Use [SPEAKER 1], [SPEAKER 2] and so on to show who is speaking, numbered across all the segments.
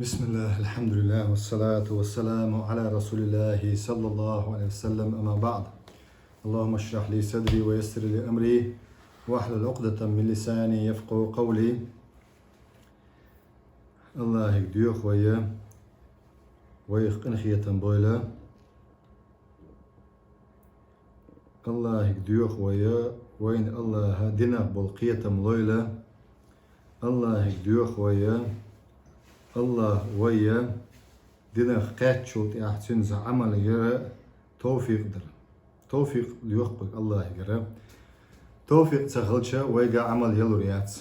[SPEAKER 1] بسم الله الحمد لله والصلاة والسلام على رسول الله صلى الله عليه وسلم أما بعد. اللهم اشرح لي صدري ويسر لي أمري واحلل عقدة من لساني يفقهوا قولي. الله يهديك ويخية بويلا. الله يهديك وين الله دينك بالقية ملويلا. الله يهديك الله ويا دينا قاتشوت أحسن عمل يرى توفيق ليحقق الله يرى توفيق تخلشة ويجا عمل يلوريات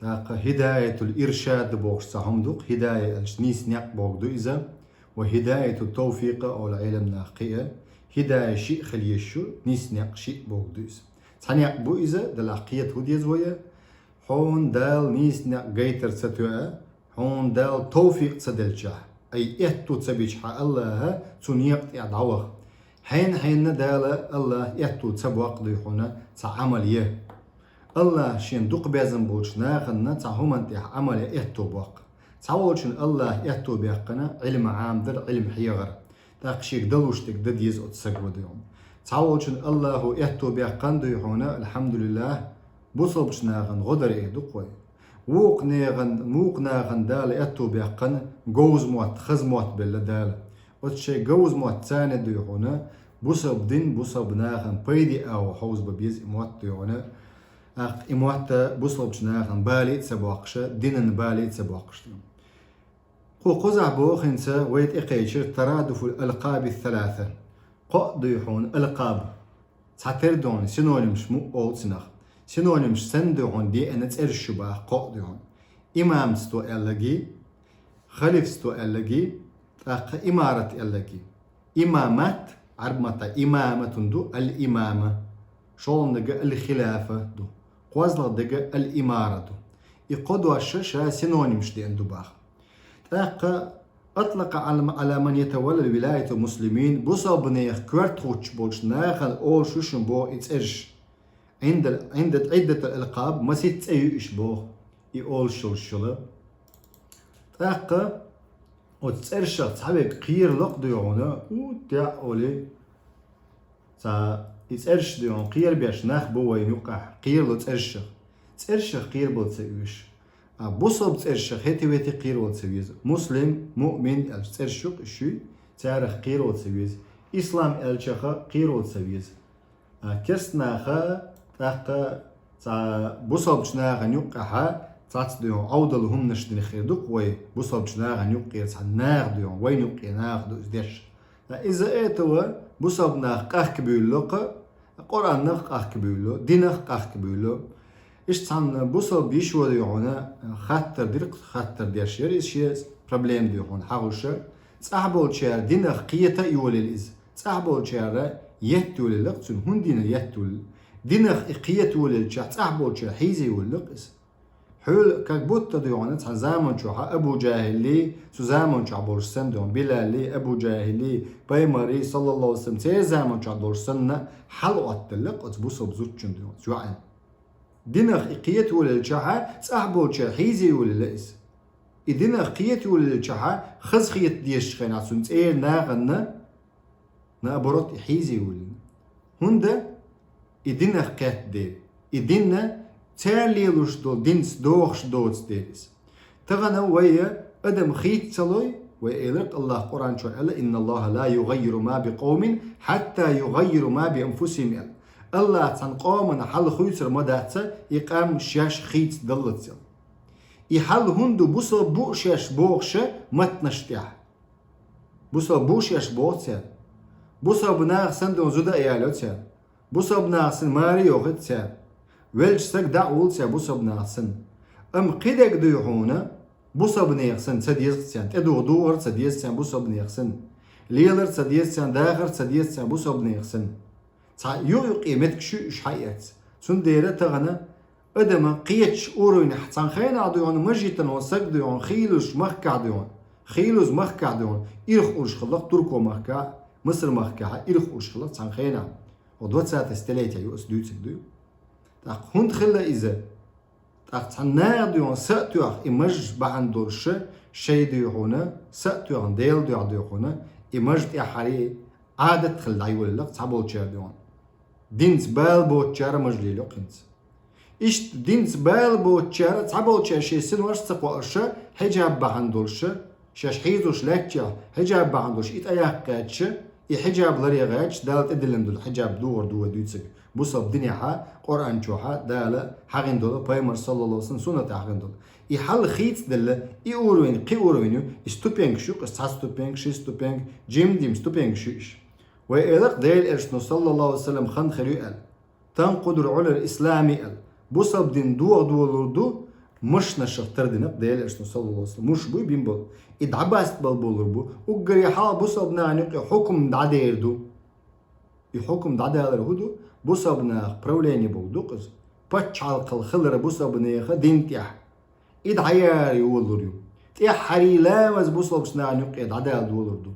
[SPEAKER 1] تاق هداية الإرشاد بوش صحمدق هداية الشنيس نيق بوغدو إذا وهداية التوفيق أو العلم ناقية هداية شيء خليشو نيس نيق شيء بوغدو إذا تانيق بو إذا دلاقية هديز ويا حون دال نيس نيق جيتر ستوى هون دال توفيق تدلجه أي إهتو تبيجها الله تنيق يدعوه حين دال الله إهتو تبوق ديحونا تعمل الله شين دوق بيزن بولش ناخنا تعهمن تيح عمل إهتو بوق تعولشن الله إهتو بيقنا علم عام در علم حيغر تاقشيك دلوشتك دديز أتسقو ديون تعولشن الله إهتو بيقن ديحونا الحمد لله بوصبش ناغن غدر إهدو قوي ووق ناغن دال اتو بيقن جوز موت خز موت بلا دال وتشي جوز موت تاني ديونا بوصب دين بوصب ناغن بيدي او حوز ببيز موت ديونا اق موت بوصب ناغن بالي تسبوقش دين بالي تسبوقش قو قزع بوخ انسا ويت اقيشر ترادف الالقاب الثلاثه قو ديحون القاب تعتردون سينونيمش مو اول سنخ سينونيمش سندهون دي أنا ترشبه قادهون إمام ستو ألجي خليف ستو ألجي إمارة ألجي إمامات عربمتا إمامة دو الإمامة شون دقة الخلافة دو قوزل دقة الإمارة دو يقودوا الشاشة سينونيمش دي أندو باخ أطلق على من يتولى ولاية المسلمين بوصل بنيخ كوارتوش بولش ناخل أول شوشن بو إتسرش عند عدة الألقاب ما ست أي إشباه يقول شلشلة تاقة وتسرشة تحبك قير لق ديونا وتعولي تا يتسرش ديون قير بيش ناخ بوين يوقع قير لو تسرشة قير بو تسويش بوصب تسرشة هيتي ويتي قير و تسويز مسلم مؤمن التسرشق الشي تاريخ قير و تسويز إسلام الشخة قير و تسويز كرسناخا تاقا تا بوصب شناغا نيوقعها تات ديون عودل هم نشدن خيردوك وي بوصب شناغا نيوقع تا ناغ ديون وي نيوقع ناغ دو ازديش إذا ايتوا بوصب ناغ قاخ كبيولو قرآن ناغ قاخ كبيولو ديناغ قاخ كبيولو إش تان بوصب بيشو ديونا خاطر ديشير إشي بروبليم ديون حاوشة صاحبول شير ديناغ قيتا يولي الإز صاحبول شير يهتول لقصن هون دين يهتول دينخ إقية وللشح صاحبول شح حيزي ولقص حول كبوت ديونت زامن شح أبو جاهلي سزامن شح بورسن ديون بلالي أبو جاهلي بايمري صلى الله عليه وسلم تي زامن شح بورسن حلقة اللقص بوصب زوجن ديون جوعان دينخ إقية وللشح صاحبول شح حيزي وللقص دينخ إقية وللشح خز خيت ديش خينا سنت إيه ناغنا نابرot حيزي ولين هندا إدينا خكات دير إدينا تالي لوش دول دينس دوخش دوتس ديرس تغنى ويا أدم خيت سلوي وإلق الله قرآن شو قال إن الله لا يغير ما بقوم حتى يغيروا ما بأنفسهم الله تنقوم حل خيسر مدعسة يقام شاش خيت دلت يحل هندو بوصل بوشاش بوخشة متنشتيح بوصل بوشاش بوخشة بوصب ناغ سندون زودا ايالوتيا بوصب ناغ سن ماري يوغتيا ويلش سك دعولتيا بوصب ناغ سن قيدك ديوحونا بوصب ناغ سن تديزتيان تدو دور تديزتيان بوصب ناغ سن ليلر تديزتيان داغر تديزتيان بوصب ناغ سن يو قيمتك شو اش حيات سن ديرة تغنى ادما قيتش اوروين حتان خينا ديون مجيتن وسك ديون خيلوش مخكع ديون خيلوز مخكع ديون إرخ أوش خلق تركو مخكع مصر مخكعها إرخ أوش خلق تانخينا ودوات ساعة استليتها يؤس دوتك دو تاق هند خلا إذا تاق تناغ ديون سأتوخ إمج بحن دورش شيء ديوحونا سأتو عن ديل ديوحونا إمجد إحاري عادة خلعي ولا تعبول تشار ديوان دينز بال بو تشار مجلي لقنت إشت دينز بال بو تشار تعبول تشار شيء سن ورش تقوى حجاب بهندولش شاش حيزوش لاكتشا حجاب بهندولش إتأياق قاتش حجاب لري غاتش دالت إدلندول حجاب دور دوتسك بوصب دنيا حا قرآن شوحا دالة حاغين دول بايمر صلى الله عليه وسلم سنة حاغين دول حل خيط دل أوروين قي أوروينيو استوبينغ شوك استوبينغ شي استوبينغ جيم ديم استوبينغ شيش وإلق ديل إرشنو صلى الله عليه وسلم خان خريو قال تنقض العلا الإسلامي قال بوصب دين دو مش نشختر دينك ديل إرشنو صلى الله عليه وسلم مش بوي بيمبل إدعباست بالبولر بو وقري حال بوصب نعنيق حكم دعدير دو يحكم دعدير هدو بوصب ناق بروليني بودوقز باتش عالقل خلر بوصب نيخ دين تيح إد عيار يولوريو تيح حري لامز بوصب سنعنيق إدعدير دولردو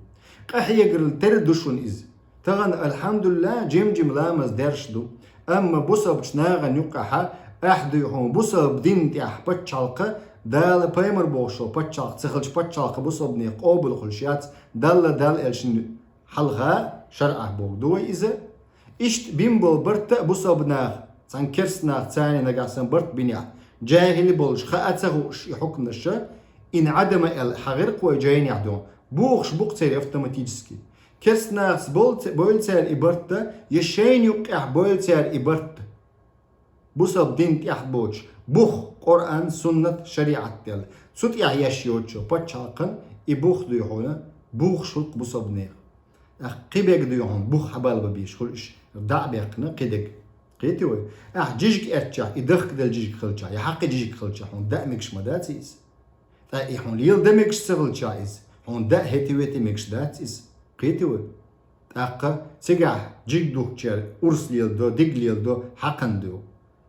[SPEAKER 1] قحي يقرل تردوشون إز تغن الحمد لله جيم لامز دارشدو أما بوصب سناغن يقحا أحدو يحوم بوصب دين تيح باتش عالقا دال بايمر بوشو باتشاق تخلش باتشاق بوصب ني قوبل خلشيات دال الشن حلغا شرعه بوغدو إذا إشت بيمبل برت بوصب ناغ تان كرس ناغ تاني ناقاسن برت بنيا جاهل بولش خاأتسغوش يحكم الشا إن عدم الحغير قوي جاين يعدون بوغش بوغتير أوتوماتيجسكي كرس ناغ بولتير إبرت يشين يقع بولتير إبرت بوصب دين تيح بوش بوخ قرآن سنة شريعة ديال سوت يحياشيوتشو باتشاقن إبوخ ديوحونا بوخ شلق بوصب نيغ قيبك ديوحون بوخ حبال ببيش خلش دع بيقنا قيدك قيتوي جيجك ارتشا إدخك دل جيجك خلشا يحق جيجك خلشا هون دا مكش مداتيز يحون ليل دا مكش سغلشايز هون دا هيتيويتي مكش داتيز قيتوي سيقع جيج دوخشار أرس ليل دو ديق ليل دو حقن دو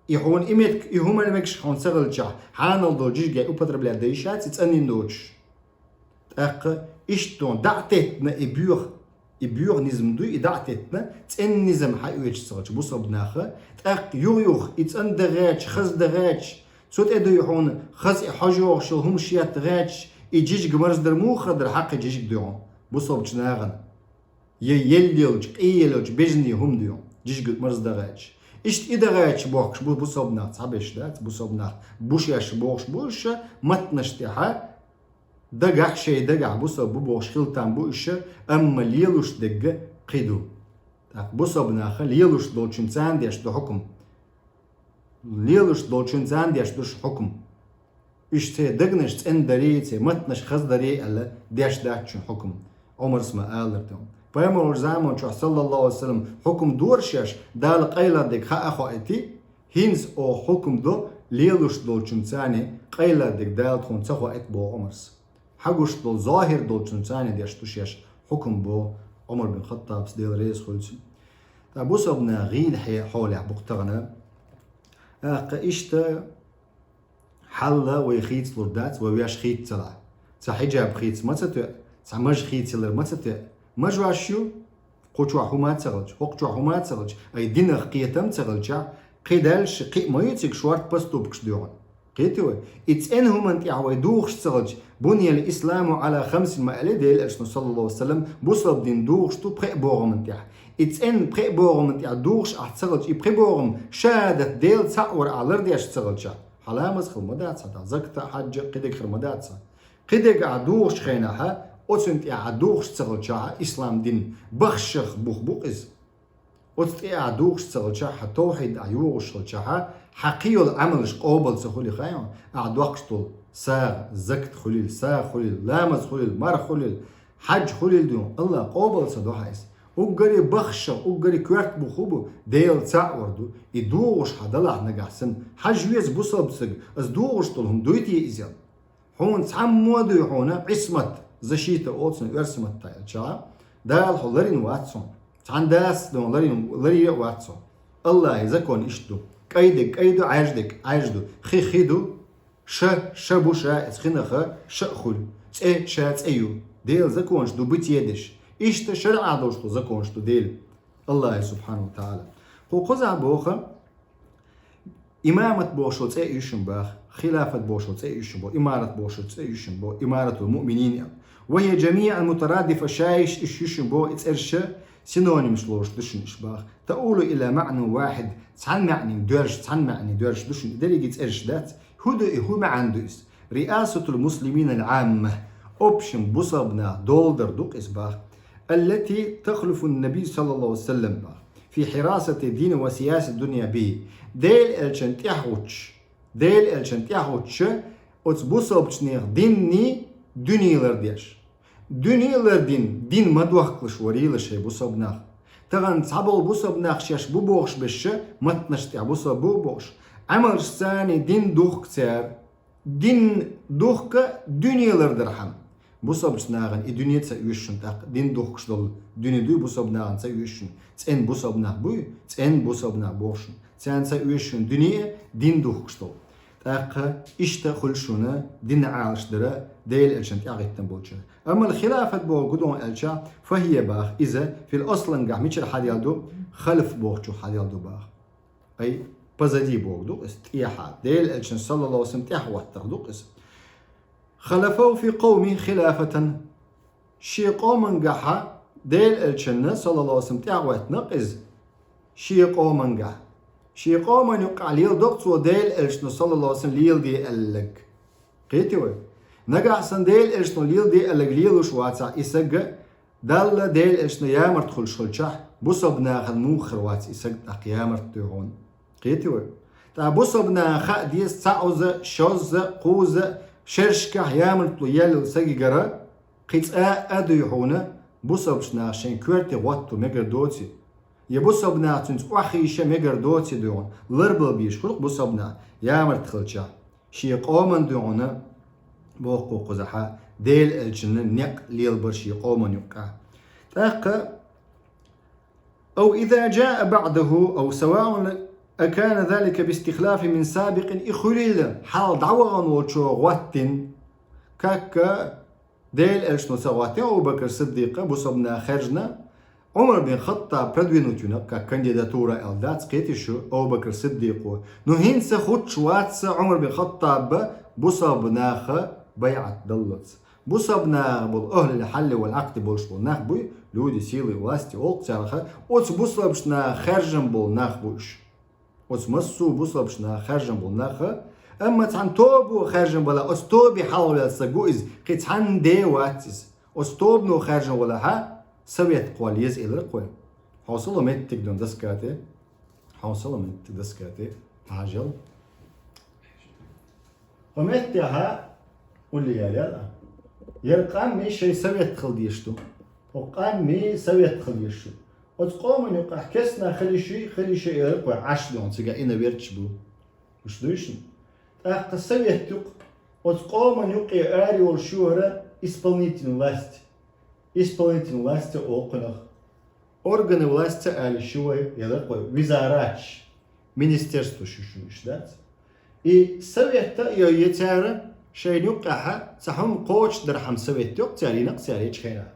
[SPEAKER 1] يحون إمتك يهما المكش خون سغل جاه حانل دو جيش جاي أبتر بلا ديشات تتأنين دوش إشتون دعتتنا إبيوغ نزم دو إدعتتنا تأن نزم حيويش سغلش بوصب ناخا يوغ إتأن دغاتش خز دغاتش سوت إدو يحون خز إحاجوغ شل هم شيات دغاتش إجيج جمرز در موخر در حق جيش ديون بوصب جناغن يليلج إيلج بجني هم ديون جيش جمرز دغاتش إشت إذا غايش بوخش بوصبنا صعبش دات بوصبنا بوشياش بوش متنشتها دقع شيء دقع بوصب بوش خلتان بوش أما ليلوش دقة قيدو بوصبنا خل ليلوش دولشن سانديش دو حكم ليلوش دولشن سانديش دوش حكم إشت دقنش تن دريتي متنش خز دري ألا ديش داكشن حكم عمر اسمه آلرتهم بيامر زمان شو صلى الله عليه وسلم حكم دورشش دال قيلا ديك خا أخواتي هينز أو حكم دو ليلوش دول شنتاني قيلا ديك دال تكون تخوات بو عمرس حقوش دول ظاهر دول شنتاني ديش توشيش حكم بو عمر بن الخطاب سديل رئيس خلص تابو صبنا غيل حولي بقتغنا إشتا حلا ويخيت لردات وياش خيت تلا تحجاب خيت ما تتو تعمج خيت لر ما تتو مجواشيو قوتوا حما تغلج وقتوا حما تغلج اي دين قيتم تغلج قيدالش قي ما يتك شوارت باستو بكش ديون قيتوا اتن هم انت عويدوخش تغلج بني الاسلام على 5 مقاليد ديال صلى الله عليه وسلم بوصب دين دوخش تو بري بوغم انت اتن بري بوغم انت دوخش احتغلج بري بوغم شهادت ديل تصور على ديش تغلج حلامز خمدات زكتا حج قدك خرمدات قدك عدوخش خينها أتنت عدوخش تغلشها إسلام دين بخشخ بوخبوقز أتنت عدوخش تغلشها توحيد عيوغش تغلشها حقيو العملش قوبل سخولي خايون عدوخش طول ساغ زكت خليل ساغ خليل لامز خليل مر خليل حج خليل دون الله قوبل سدوحيس وقري بخشة وقري كوارت بوخوبو ديل تعوردو يدوغش حدلع نقحسن حج ويز بوصبسق از دوغش طولهم دويتي إزيان هون تعمودو يحونا عصمت زشيتا أوتسون ارسمت تايل دال حلرين واتسون تعن داس دون لري واتسون الله يزكون إشتو كيدو عاجدو خيدو شبو اتخنخ خل تأيو ديل زكونش دو بتيدش إشتا شرع دوشتو زكونشتو ديل الله سبحانه وتعالى قو قزع بوخا إمامة بوشو تأيشن باخ خلافة بوشو تأيشن بو إمارة بوشو تأيشن بو إمارة المؤمنين وهي جميع المترادفة شايش إشيشن بو إتسرش سينونيم شلوش دشن إشباخ تقول إلى معنى واحد تحن معني درج دشن دليل إتسرش ذات هو معندوس رئاسة المسلمين العامة أوبشن بصبنا دولدر دوق إسباخ التي تخلف النبي صلى الله عليه وسلم في حراسة الدين وسياسة الدنيا به ديل الشنتيحوتش أتبصبشنيخ ديني دنيلر ديش دنيلر دين مدوحقلش وريلش هي بصبناخ تغن تعبل بصبناخ شاش بوبوخش بش متنشتيح بصب بوبوخش عمل ثاني دين دوخ كتير دين دوخ دنيلر درحم بصبشناغن الدنيا تسيوشن تاق دين دوخش دول دنيا دو بصبناغن تسيوشن تسين بصبناغ بوي تسين بصبناغ بوخشن تسين تسيوشن دنيا دين دوخش دول تاق إشتا خلشونا دين عالش درا ديل الشن تاغيتن بولشا أما الخلافة بو قدون الشا فهي باخ إذا في الأصل نقع ميشر حديالدو خلف بوخشو حديالدو باخ أي بزدي بوغدو استياحات ديل الشن صلى الله عليه وسلم تياح واتردو قسم خلفوا في قومي خلافة شي قوم قحا ديل الشن صلى الله عليه وسلم تياح واتنقز شي قوم قحا شي قوم يقع ليل دقصو ديل الشن صلى الله عليه وسلم ليل دي ألق قيتوي نقع سن ديل الشن ليل دي ألق ليل شواتع إسق دال ديل الشن يامر تخل شلشح بصبنا خد موخر واتع إسق أقيامر تيغون قيتوي تا بصبنا خا ديس تعوز شوز قوز شرشكه يامر طليال سجي جرا قيت أدو يحونا بصبشنا عشان كورتي واتو مجر دوتي يبصبنا تنت أخيشة مجر دوتي دون لربل بيش خلق بصبنا يامر تخلشة شي قومن دونا بوقو قزحة ديل الجنة نق ليلبر شي قومن يقع تاقا أو إذا جاء بعده أو سواء أكان ذلك باستخلاف من سابق إخليل حال دعوغن وشو غواتن كاكا ديل الشنو سواتن أبو بكر الصديق بصبنا خرجنا عمر بن الخطاب بردوينوتينا كانديداتورة الدات قيتشو أبو بكر الصديق نهين سخوتش واتس عمر بن الخطاب بصبناخ بيعة دلت بصبناخ بالأهل الحل والعقد بولش بولناخ بوي لودي سيلي ولاستي أوقتارخ أوت بصبشنا خرجن بولناخ بوش وتمسو بصبشنا خارجن بولناخ اما تحن توبو خارجن بلا استوبي حاول السجوز قيت حن دي واتس استوبنو خارجن ولا ها سويت قوال يزئل القوي حوصلوا ميتك دون دسكاتي حوصلوا ميتك دسكاتي عجل وميتها قول لي يا يرقام مي شي سويت خلديشتو وقام مي سويت خلديشتو وتقوم يقع كسنا خلي شيء يقع عشلون تلقى إنا بيرتشبو وش دوشن تاق سويت تق وتقوم يقع آري والشهرة إسبلنيتين власти окнах органы власти али шуй يلقوا وزارات министерство شوش دات и совета يتعرف شيء يقع صحهم قوش درهم совет يق تاري نقصاري خيرا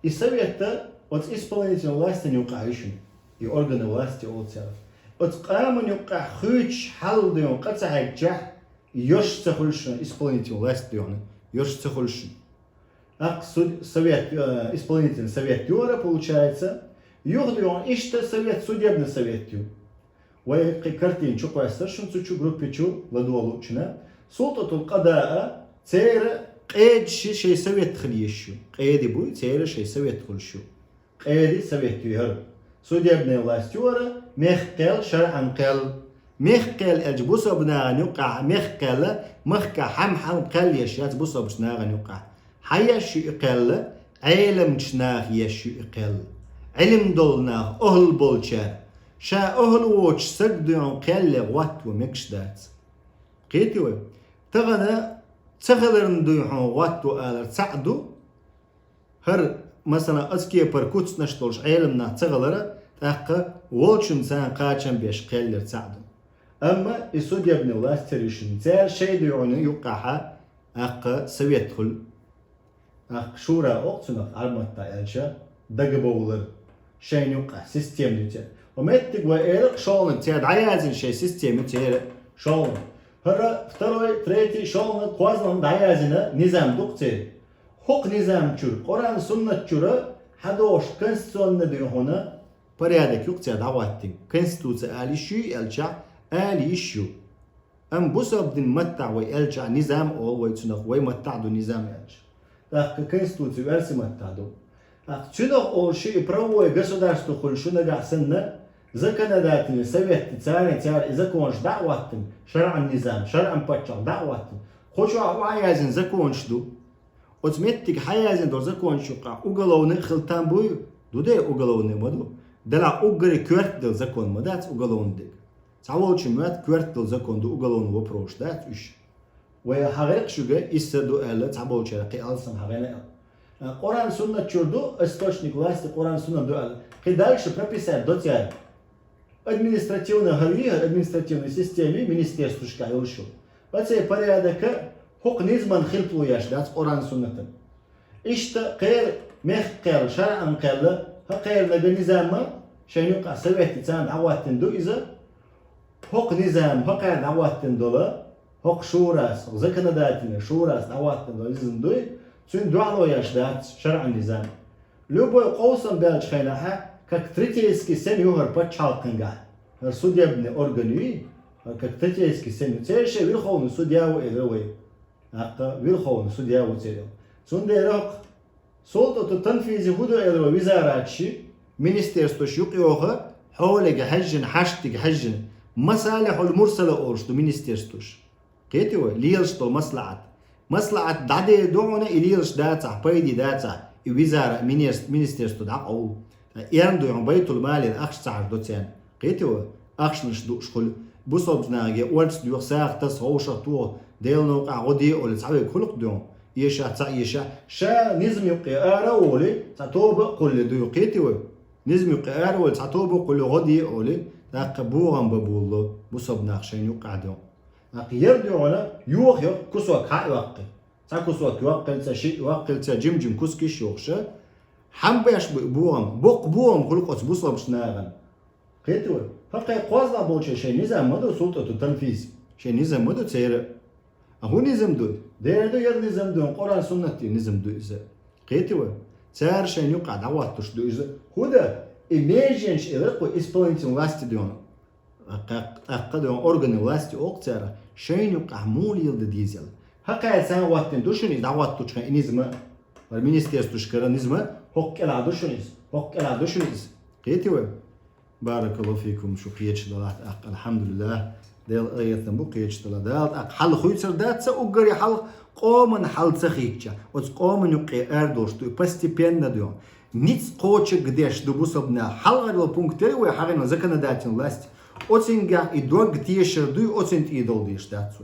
[SPEAKER 1] и совета от исполнительной власти не указывающим и органы власти олцев. От камень юка хуч халдион кацахджах ёш цехульшин исполнительной власти он ёш цехульшин. Ак совет исполнительный совет юра получается юрдион иште совет судебный совет ю. Вай картин чуква старшин цучу группе чу ладуалучна سلطة القضاء تير قيد شيء سويت خليشو قيد بوي تير شيء سويت خلشو قيد سويت يهر судебная власть юра مخقل شرعا قل مخقل الجبوس بناغن يقع مخقل مخك حم قل يشات بوس بناغن يقع حيش يقل علم شناخ يش يقل علم دولناخ أهل بولشا شا أهل ووش سجدون قل وات ومكشدات قيتوا تغنى تغلرن دوحون واتو آلر تساعدو هر مثلا أسكي بركوتس نشتولش علمنا تغلر تاقا وولشن سان قاچن بيش قلر تساعدو أما السود يبني الله تريشن تار شيء ديوني يقعها أقا سويتخل أق شورا أقصنا عرمتا إلشا دقبولر شيء يقع سيستيم نتاع ومتك وإيرق شغل نتاع عيازن شيء سيستيم نتاع شون هرا второй третий شون قوازن دعيازنا نظام دكتور حق نظام چور قرآن سنة چورا حدوش конституционный ديهونا порядок يقتيا دعواتين конституция آليشي ألشا آليشيو أم بسبب دين متع ويألشا نظام أول ويتنخ ويمتع دو نظام ألشا так конституция версия متع دو تنخ أول شيء правовое государство خلشو نجع سنة законодательный совет специальный تيار إذا كونش دعواتين شرع النظام شرع بتشر دعواتين خوشوا وعيازين زكونش دو отметtik حيازين دور زكونش يقع уголовный خلطان بوي دو ده уголовный مدو دلا угори квертдел закон мадат уголовный تعوض مات квертдел закон دو уголовный вопрос дат үш ويا حقيق شوجا إستدو ألا تعوض شرقي ألسن حقيقة قرآن سنة чурду источник власти قرآن سنة дو ألا и дальше прописать до тебя административной галереи, административной системе министерствушка илшу. Вот это порядок حق نظام خلطو يشدات قرآن سنة. إشتا غير مخ قيل شرعا قيل غير لقى نظام شيء يقع سويت تسام دعوات دو إذا حق نظام حق دعوات دولا حق شوراس زكنداتنا شوراس دعوات دو إذا دو سن دعوة يشدات شرع النظام. любой قوسم بالش خيناها как третейский сен югар подчалканга. Судебные органы, как третейский сен, цельше верховный судья у Элевой. Верховный судья у Церел. Сундерок, солтото танфизи худу Элева визарачи, министерство шюкиоха, حولك حجن حشتك حجن مصالح المرسلة أورشتو министерствوش. كيتوا ليلشتو مصلحة دعدي دونا إليلش داتا بايدي داتا وزارة министерство دعقو. يرندو يوم بيت المال الأخش تعر دوتين قيتوا أخش نشدو شخل بصوب ناجي ورس ديو ساق تصوش تو ديل نوقع غدي ولا تعوي خلق ديو يشا تا يشا شا نزم يقيار ولي تعتوب قل ديو قيتوا نزم يقيار ولي تعتوب قل غدي ولي تقبوهم ببولو بصوب ناقشين يقع ديو يردو على يوخ كسوك حق وقت تا كسوك وقت تا شيء وقت تا جم كسكيش يوخشا حنبيش بوهم بوهم خلقت بوصل بشناغن قيتوا فقط قوازنا بوشة شيء نظام مدو سلطة التنفيذ شيء نظام مدو تسير أهو نظام دو ديردو ير نظام دو قرآن سنة نظام دو إذا قيتوا تسير شيء يقع دعوات تش دو إذا هودا imagine إلقوا исполнительной власти دون أقدم органы власти أقتر شيء يقع مول يلد ديزل هكذا سان وقتين دوشني دعوات تش نظام والمنستيرство شكرا نظام حق العدوشنيز قيتوا بارك الله فيكم شو قيتش دلات الحمد لله ديل آية تنبو قيتش دلات حل خويتر دات سأقري حل قومن حل تخيكشا وز قومن يقي أردوش تو постепенно ديون ниц قوتش قديش دوبوسبنا حل غير البونكتير ويحاغينا законодательной власти оцинга и до гтешер дуй оцинт идол диш датсу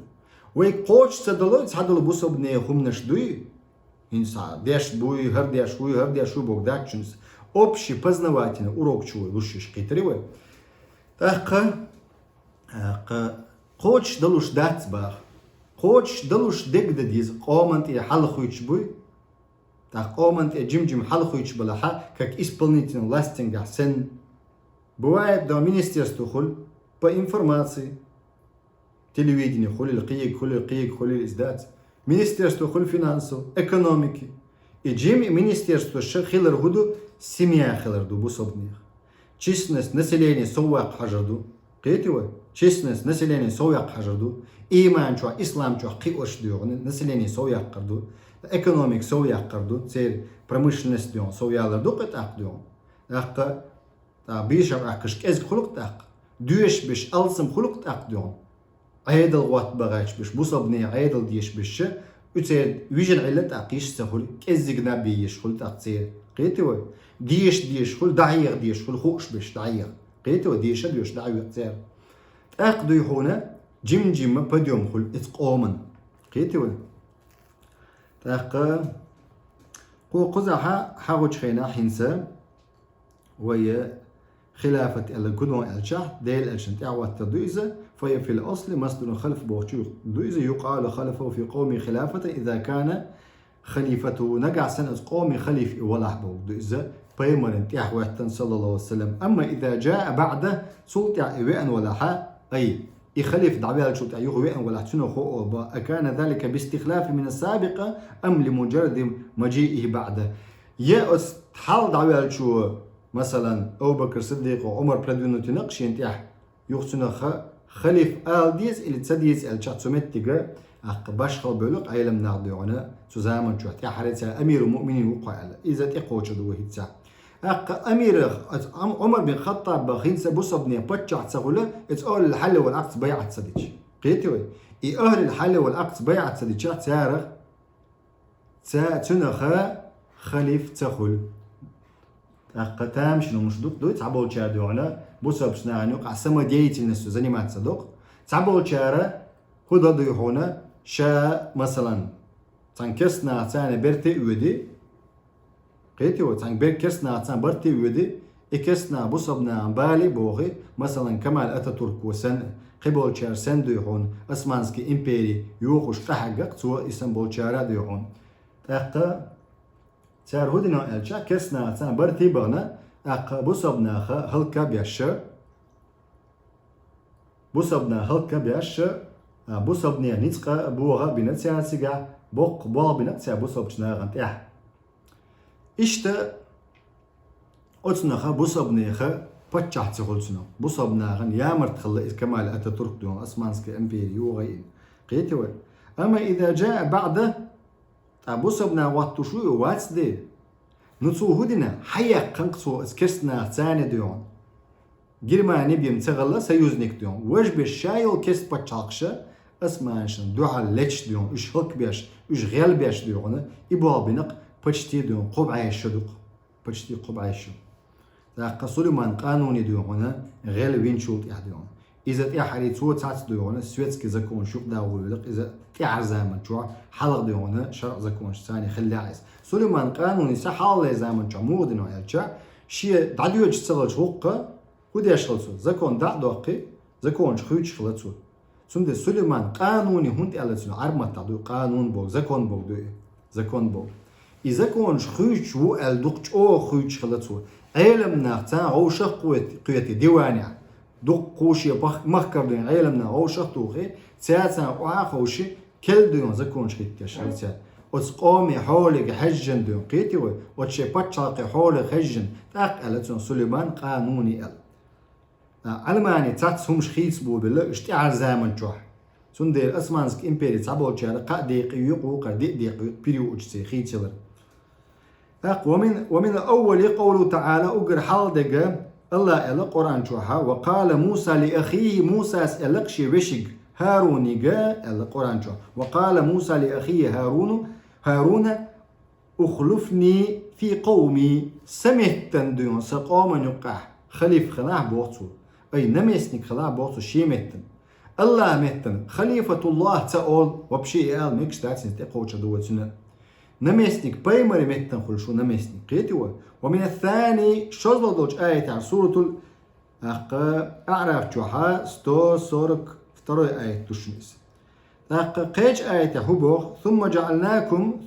[SPEAKER 1] وي قوتش سدلوت حدل بوسبنا خمنش дуй инса деш буй гардеш бог датчинс общий познавательный урок чего лучше шкитревы так قوتش دلوش دات бах قوتش دلوش дегдадиз قومنت и халхуич буй так قومنت и джим халхуич балаха как исполнительный властинга сен бывает до министерства хуль по информации телевидение хуль хуль издать министерство хуль финансов экономики и джим министерство шахилер гуду семья хилерду бусобних численность населения совак хажарду قيتوا численность населения совак хажарду иман чуа ислам чуа қиош дюгн население совак қарду экономик совак қарду цел промышленность дюгн совяларду қитақ дюгн аққа бишар аққыш кез хулуқ тақ дюш биш алсым хулуқ тақ дюгн айдал ват багач биш бусобне айдал диш биш үтер вижен айлат ақиш сахул кезигна бийш хул тақ цел قيتوا ديش خل دعير ديش خل خوش بش دعير قيتوا ديش دعير تير أقدو هنا جم بديوم خل إتقامن قيتوا تاق قزحة حاوج خينا حنسا وهي خلافة الكدون الشاه ديل الشنت عوات دويزة فهي في الأصل مصدر خلف بوشيخ دويزة يقال خلفه في قوم خلافة إذا كان خليفته نجع سنة قومي خليفة ولا حبو دويزة بيمرن تيحوة صلى الله عليه وسلم أما إذا جاء بعده سلطع إيوان ولا حا أي يخلف دعوال شو تعيوه وين ولا تنو خو أكان ذلك باستخلاف من السابقة أم لمجرد مجيئه بعده يا حال دعوال شو مثلا أبو بكر الصديق وعمر بردون تنقش ينتح يخسنا خليف آل ديز اللي تسديز الشاتسومت تجا باش خل بلوق عيلم نارديونا سوزامن شو تيا حريتها أمير المؤمنين وقع إذا تقوش دوه هيتسا أمير عمر بن الخطاب بخين سبوسبني بتشع تسغله أهل الحل والعقد بيعة صديق قيتوي أهل الحل والعقد بيعة صديق تارخ تنخ خليف تخل قتام شنو مش دو تعبوا تشادو على بوسب شنا نوقع سما ديتي الناس زني ما تصدق تعبوا تشاره خد ضد هنا شا مثلا تنكسنا تاني برتي ودي قيتو تان بركسنا تان برتي ودي اكسنا بوسبنا بالي بوغي مثلا كمال اتاتورك وسن قبول تشار سن ديهون اسمانسكي امبيري يوخش تحقق تو اسم بولشارا ديهون تاقا تار هودنا الچا كسنا تان برتي بنا اق بوسبنا هلكا بيش بوسبنا هلكا بيش بوسبني نيتقا بوغا بنتسيا بوق بوغ بنتسيا بوسبچنا غنتيح İşte otsnaha bu sabneha patçahçı olsuna. Bu sabnahan yamrt khalla kemal Atatürk diyor Osmanlı İmperi وغيره. قيته أما إذا جاء بعده أبو سبنا وقت شو واتس دي نصوهدنا حيا قنقصو اسكسنا ثاني ديون جرما نبيم تغلا سيوزنك ديون وش بالشايل كست patçakşa اسمانشن دعاء لتش ديون إيش هلك بيش إيش غيال بيش ديون إبوها بنق почти ديون قب عايش دوق почти قب عايش ذاك سليمان قانوني ديون غير وين شوط يحديون إذا تحري تو تاعت ديون سويتسكي زكون شوق داول لق إذا تعر زمن شو حلق ديون شرع زكون ثاني خلي عايز سليمان قانوني سحال زمن جمود إنه يلشى شيء دعيو تشتغل شوقة ودي أشخلصو زكون دع دقي زكون شخوش خلصو سند سليمان قانوني هند ألتسون عرمة تعدو قانون بوق زكون بوق دو زكون بوق إذا كون خيش هو الدقش أو خيش خلصو علمنا تاع عوشة قوتي ديوانيا دق قوشي مخكر دين علمنا عوشة توخي تاع وعاخوشي كل ديون زكون شيء كشريتها وتقومي حولك حجن ديون قيتي وتشي باتشاقي حولك حجن تاقلتون سليمان قانوني علماني تاتهم شخيص بو بالله اشتعال زمن جوح سندير اسمانسك امبيري تابول جار قديق يقو قديق بيريو اجسي خيتلر ومن الأول قوله تعالى أقر حال دقا الله إلا قرآن شوحا وقال موسى لأخيه موسى أسألقشي وشق هارون قا إلا قرآن شوحا وقال موسى لأخيه هارون أخلفني في قومي سمهتن ديون سقوما يقع خليف خلاع بوغتو أي نميسنك خلاع بوغتو شيمهتن الله مهتن خليفة الله تقول وبشي آل ميكش تاتسن تقوش دوتنا نمسنك بايمر متن خلشو نمسنك قيتوا ومن الثاني شوزل دوج آية عن سورة أعراف جوحا ستو سورك فترى آية تشمس قيج آية هبوغ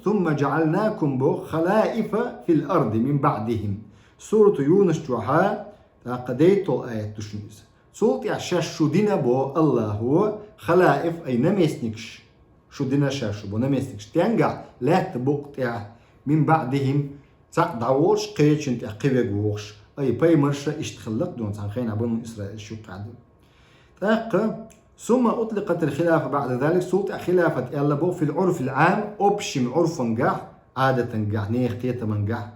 [SPEAKER 1] ثم جعلناكم بوغ خلائف في الأرض من بعدهم سورة يونس جوحا قديتو آية تشمس سورة عشاش شدنا بو الله هو خلائف أي نمسنكش شو دينا شاشو بنا ميستكش تنجع لا تبقى من بعدهم تاق دعوش قيتش انت قوي جوش اي باي مرشا اشتخلق دون تاخين عبون اسرائيل شو قاعد تاق ثم اطلقت الخلافه بعد ذلك سلطه خلافه يلا بو في العرف العام ابشم عرفا قاع عاده قاع نيخ تيتا من قاع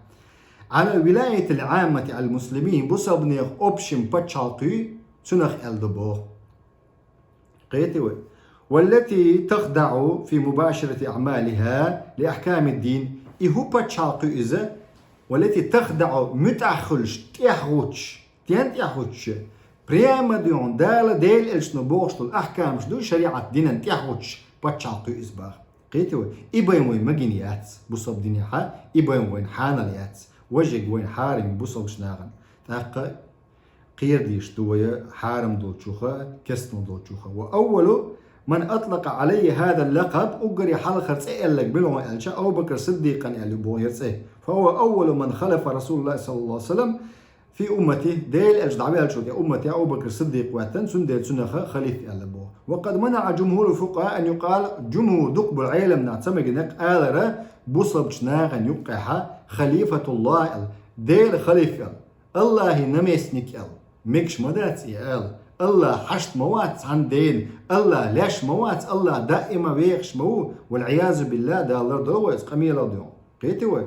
[SPEAKER 1] على ولايه العامه على المسلمين بصبني ابشم باتشالقي سنخ الدبو قيتي والتي تخضع في مباشرة أعمالها لأحكام الدين إهوبا تشاقي إذا والتي تخضع متأخلش تيخوش بريما ديون دالة ديل إلشنو بوغشتو الأحكام شدو شريعة دينا تيخوش باتشاقي إزباغ قيتو إبايم وين مجنيات بصب دينيها إبايم وين حاناليات وجيق وين حارم بصب شناغن تاقا قيرديش دوية حارم دول شوخا كسنو دول شوخا وأولو من أطلق عليه هذا اللقب أجري حلقة سئلك بلغة ألشا أو بكر صديقا اللي بويرسه فهو أول من خلف رسول الله صلى الله عليه وسلم في أمته ديل أجدعبي الشوك أمتي أبو بكر الصديق واتن سندل سنخ خليفة ألبوه. وقد منع جمهور الفقهاء أن يقال جمهور دقب العالم نعتمد إنك آلرة بصبش ناغن يقعها خليفة الله ديل خليفة الله نمسنك مكش مداتي الله حشت موات عن دين الله لاش موات الله دائما بيخش مو والعياذ بالله دا الله دوز قميلة ديون قيتوا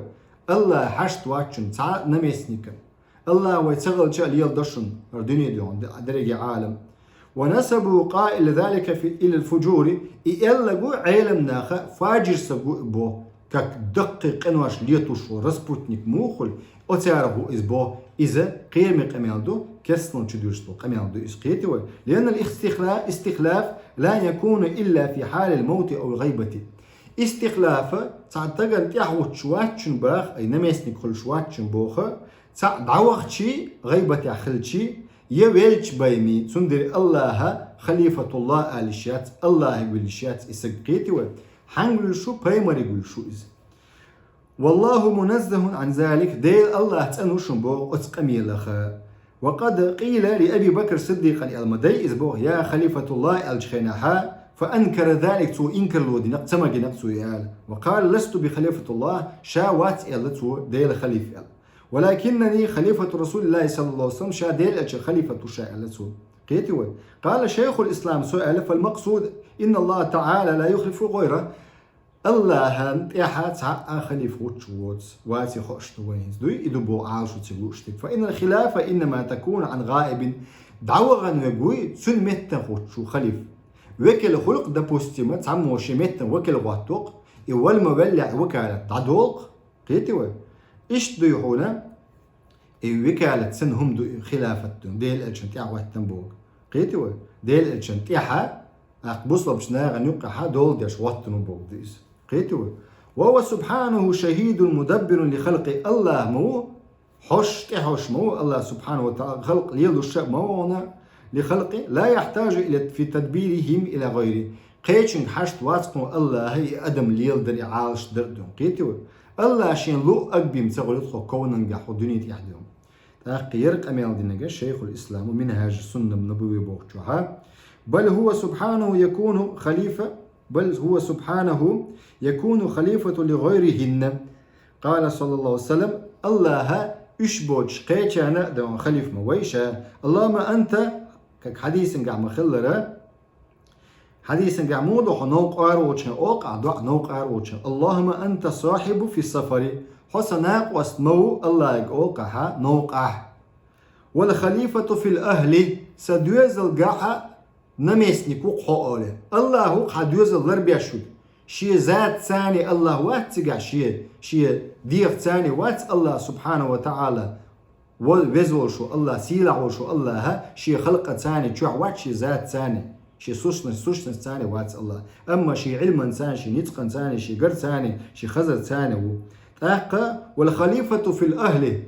[SPEAKER 1] الله حشت واتشن تاع نمسنك الله ويتغل شيء ليلدشن الدنيا ديون درجة عالم ونسبوا قائل ذلك إلى الفجور إيلقوا علم ناخا فاجر سبو بو كك دقيق انواش ليتوش ورسبوتنيك موخل أتعرفوا إزبو إذا قيمة قمياندو كسلن تدوشتو قمياندو إسقيتوا لأن الاستخلاف لا يكون إلا في حال الموت أو الغيبة استخلاف تعتقد تحوت شواتشن باخ أي نميسنك خل شواتشن بوخه دعوختشي غيبة خلتشي يويلش بايمي سندر الله خليفة الله آلشات الله بالشات إسقيتوا حنقول شو بايمر يقول شو إز والله منزه عن ذلك ديل الله تأنوشن بو أتقمي لخا. وقد قيل لأبي بكر الصديق المدي إزبوه يا خليفة الله الجخينها فأنكر ذلك تو إنكر لودي نقتمج نقصو يال وقال لست بخليفة الله شاوات إلتو ديل خليفة ولكنني خليفة رسول الله صلى الله عليه وسلم شا ديل أجل خليفة شا إلتو قيتوا. قال شيخ الإسلام سؤال فالمقصود إن الله تعالى لا يخلف غيره الله هنتيحات خليفة وتشوتس واتي خوشت وينز دوي إدبو عاشو تبوشتك فإن الخلافة إنما تكون عن غائب دعوة غنوغوي سن متن خوشو خليفة وكل خلق دا بوستيما تعمو شمتن وكل غاتوق إول مبلع وكالة تعدوق قيتوا إيش دوي هنا وكالة سن هم دوي خلافة ديل الجن تيعوه تنبوك قيتوا ديل الجن تيحا أقبصلا بشنا غنوقعها دول ديش واتنو بوك ديس قيتوا. وهو سبحانه شهيد مدبر لخلق الله مو حش مو الله سبحانه وتعالى خلق ليلو الشيء مو لخلقه لا يحتاج إلى في تدبيرهم إلى غيره قيتشن حشت واتقو الله هي أدم ليل دري عالش دردهم قيتوا الله شين لو أقبيم تغلطخو كونا نجحو دنيا يحدهم تاقيرق أميال دينجا شيخ الإسلام ومنهاج السنة النبوية بوقتها بل هو سبحانه يكون خليفة لغيرهن. قال صلى الله عليه وسلم الله اشبوج قيتشانا دون خليف مويشا اللهم أنت كك حديث قاع مخلرة حديث قاع موضوح نوق أروتشا أوقع دع نوق أروتشا اللهم أنت صاحب في السفر حسناق واسمو الله يقوقها نوقع والخليفة في الأهل سدوزل قاحة نمسنك وقحوله الله وقح دوزل لربيا شو شي ذات ثاني الله واتقع شي دير ثاني وات الله سبحانه وتعالى وزول شو الله سيلع شو الله شي خلقة ثاني تشوع وات شي ذات ثاني شي سوشن ثاني وات الله اما شي علم ثاني شي نطق ثاني شي قر ثاني شي خزر ثاني والخليفة في الأهل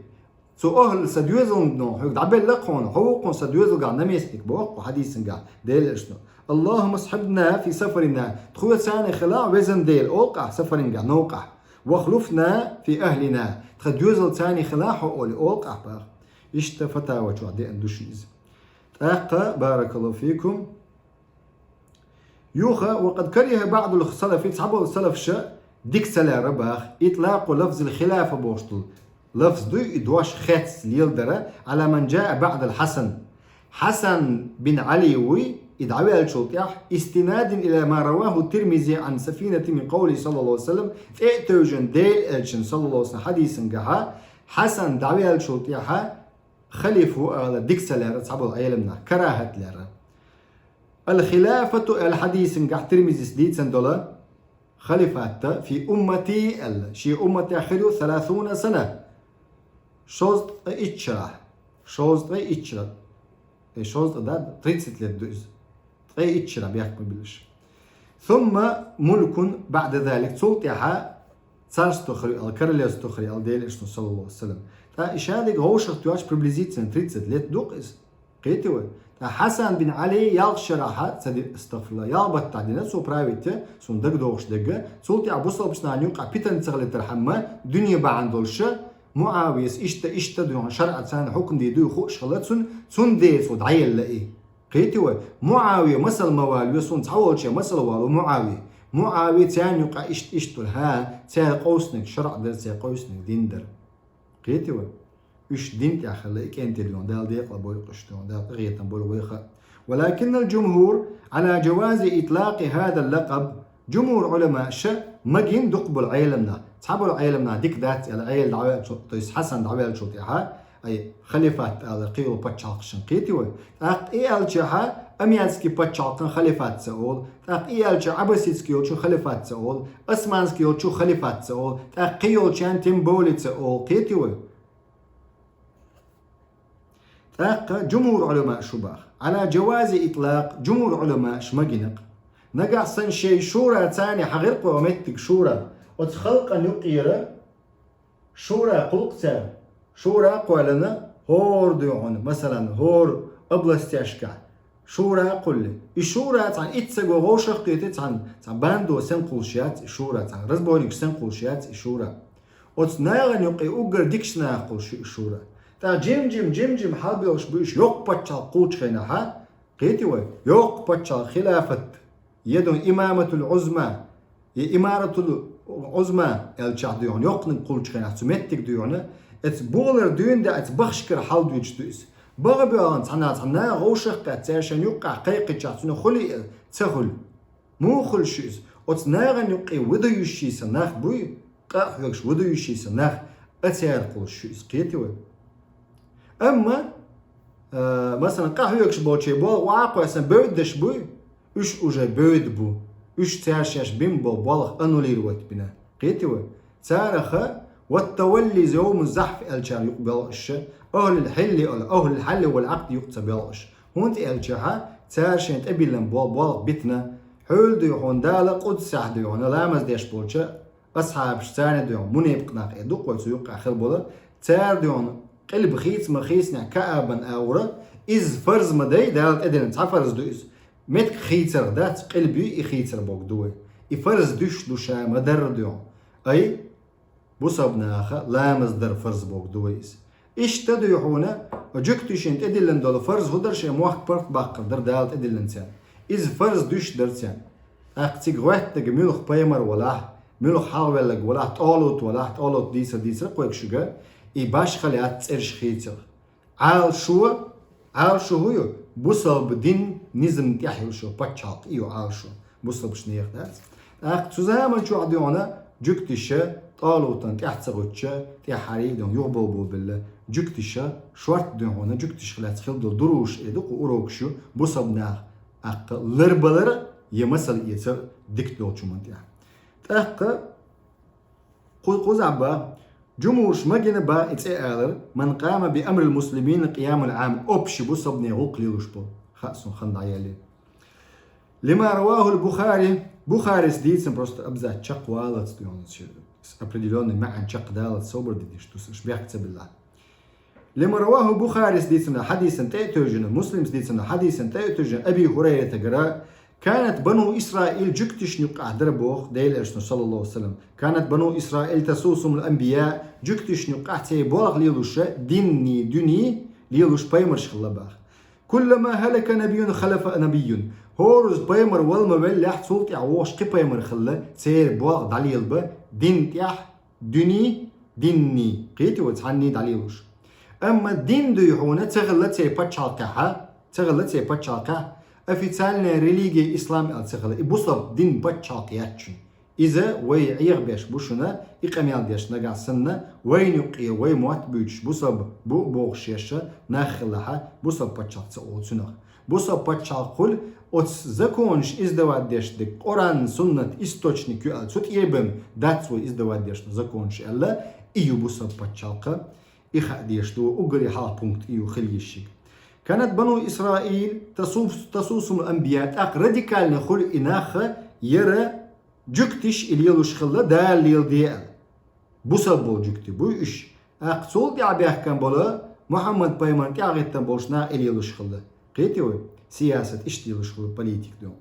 [SPEAKER 1] سو أهل سدوزن نو دعبل لقون حقوق سدوزن قاع نمسك بوق وحديث قاع ديل إشنو اللهم اصحبنا في سفرنا تخوت ثاني خلاع وزن ديل أوقع سفر قاع نوقع واخلفنا في أهلنا تخدوزن ثاني خلاع حقول أوقع باخ اشتفتا وجوع دي أندوشنيز بارك الله فيكم يوخا. وقد كره بعض السلف يتصحبوا السلف شاء ديك سلا رباخ إطلاق لفظ الخلافة بوشتل لفظ دو إدواش خاتس ليلدرة على من جاء بعد الحسن حسن بن علي وي إدعوي الشوطيح استناد إلى ما رواه الترمذي عن سفينة من قوله صلى الله عليه وسلم ائتوجن ديل الجن صلى الله عليه وسلم حديث قها حسن دعوي الشوطيح خليفه على ديك سلا تصحبوا العيلمنا كراهة لرا الخلافة الحديث قح ترمذي سديد سندولا خليفات في أمتي شي أمتي آخره 30 سنة شوز إتشرا شوز ده 30 للدوز إتشرا بيحكم بالش ثم ملك بعد ذلك سلطها царь тохри королевство тохри алдели что саллаллаху алейхи вассалам та ишадик гоушах туаш приблизительно 30 лет дук из قيتوا حسن بن علي يالشراحة سدي استغفر يالبت تعدينا سو برايفت سون دق دوغش دقة سولتي عبوصل بشنا نيوقع بيتن تغلي ترحمة دنيا بعندولشة معاوية إشتا ديون شرع تسان حكم دي دو خوش خلات سن دي سود عيل لإيه قيتوا معاوية مثل موالي سن تحول شيء مثل والو معاوية تان يقع إشتل ها تان قوسنك شرع در تان قوسنك دين در قيتوا إيش دين يا خليك أنت اليوم دال ديق لبوي قشتون دال غيتن بول ويخا ولكن الجمهور على جواز إطلاق هذا اللقب جمهور علماء مجين دقبل عيلمنا تحبوا عيلمنا ديك ذات العيل دعوة تويس حسن دعوة شوتيها أي خليفات القيو بتشاقشن قيتوا أق الجها أميانسكي بتشاقن خليفات سؤول أق الجها عباسيسكيو شو خليفات سؤول أسمانسكيو شو خليفات سؤول أق قيو كان تيمبولي سؤول قيتوا جمهور علماء شباخ على جواز إطلاق جمهور علماء شمجنق نقع سن شيء شورى ثاني حغرق ومتك شورى وتخلق نقيرة شورى قلقتا شورى قولنا هور ديون مثلا هور أبلستياشكا شورى قل الشورى عن إتسق وغوشق قيتت عن باندو سنقلشيات الشورى عن رزبونيك سنقلشيات الشورى وتناغن يقي أقر ديكشنا قلش الشورى تا جيم حابيوش بيش يوق باتشال قوش خيناها قيتوا يوق باتشال خلافة يدون إمامة العظمى إمارة العظمى الشعديون يوق نقولش خيناها تمتك ديونا اتبولر ديون دا اتبخشكر حال دويتش دويس بغبيان تحنا غوشق تاشن يوقع قيقي شعتنا خلي تخل مو خل شيس وتناغن يوقي ودو يشي سناخ بوي قاحيوش ودو يشي سناخ اتيار قول شيس قيتوا أما مثلا قهوة بوشي بول وعاقو أسن بودش بوي إيش أوجا بود بو إيش تارشاش بين بول بالغ أنولير وقت بنا قيتوا تارخا والتولي زوم الزحف الجار يقبل إيش أهل الحل والعقد يقتبل إيش هونت الجها تارشين تقبل بول بالغ بيتنا حول ديون دالة قدس ديون لامز ديش بولشا أصحاب شتاني ديون منيب قناق يدوق ويسوق آخر بولا تار ديون قلب خيت مخيسنا كأبن أورا إز فرز مداي دالت أدين تعفرز دويز متك خيتر دات قلبي إخيتر بوك دوي إفرز دوشا مدر ديون أي بصبنا أخا لا مصدر فرز بوك دويز إيش تدويحونا وجكتوشين تدلن دول فرز هدر شيء موحك برت باقر در دالت أدلن تان إز فرز دوش در تان أقتك وقتك ميلوخ بايمر ولاح ميلوخ حاولك ولاح تقولوت ديسا قويك شوغا باش خليات تسرش خيتر عال شو هو بوصل بدين نظم تحيل شو بتشاق عال شو بوصل بشنيخ دات تزامن شو عديونا جكتشة طالوتن تحتسغتشة تحري دون يغبو بالله جكتشة شورت دون هنا جكتش خلات خلدو دروش إدوك وروك شو بوصل ناخ لربلر يمثل يتر دكتور شو منتيا قوزعبا جمهور شمجن با اتسأل من قام بأمر المسلمين قيام العام أبش بصبني غوق ليلوشبو خاصون خند عيالي لما رواه البخاري سديتسن بروست أبزا تشق والت определенный معن تشق دالت صبر ديش توسش بيحكي بالله لما رواه البخاري سديتسن حديثا تأتوجن مسلم سديتسن حديثا تأتوجن أبي هريرة قراء كانت بنو إسرائيل جكتش نقع دربوخ ديل إرسنا صلى الله عليه وسلم كانت بنو إسرائيل تسوسم الأنبياء جكتش نقع تي بوغ ليلوش دني ليلوش بايمرش خلباخ كلما هلك نبي خلف نبي هورز بايمر والمبل لحت سلطي عوش قي بايمر خلا تير بوغ دليل با دين تيح دني قيتي وتعني دليلوش أما الدين دو يحونا تغلتي باتشالكا официальная религия ислам алцехала и бусов дин бачат ячун إذا ويعير بيش بوشنا إقاميال بيش نقاسنا وين يقير وين موات بيش بوصب بوغشيشة ناخلها بوصب باتشال تسعود بوصب باتشال قل زكونش إزدواد ديش دك قرآن سنة إستوچني كيال سوت يبم داتسوي إزدواد ديش زكونش ألا إيو بوصب باتشالقا إخا ديش دو أقري حال بونكت إيو خليشيك كانت بنو إسرائيل تصوصم الأنبياء أق راديكال نخل إناخ يرى جكتش إليلوش خلا دال ليل ديال بوصبو جكتي بو إش أق صول دي عبيح كان بولا محمد بايمان كي عغيتان بولشنا إليلوش خلا قيتي وي سياسة إش ديلوش خلا بوليتيك دون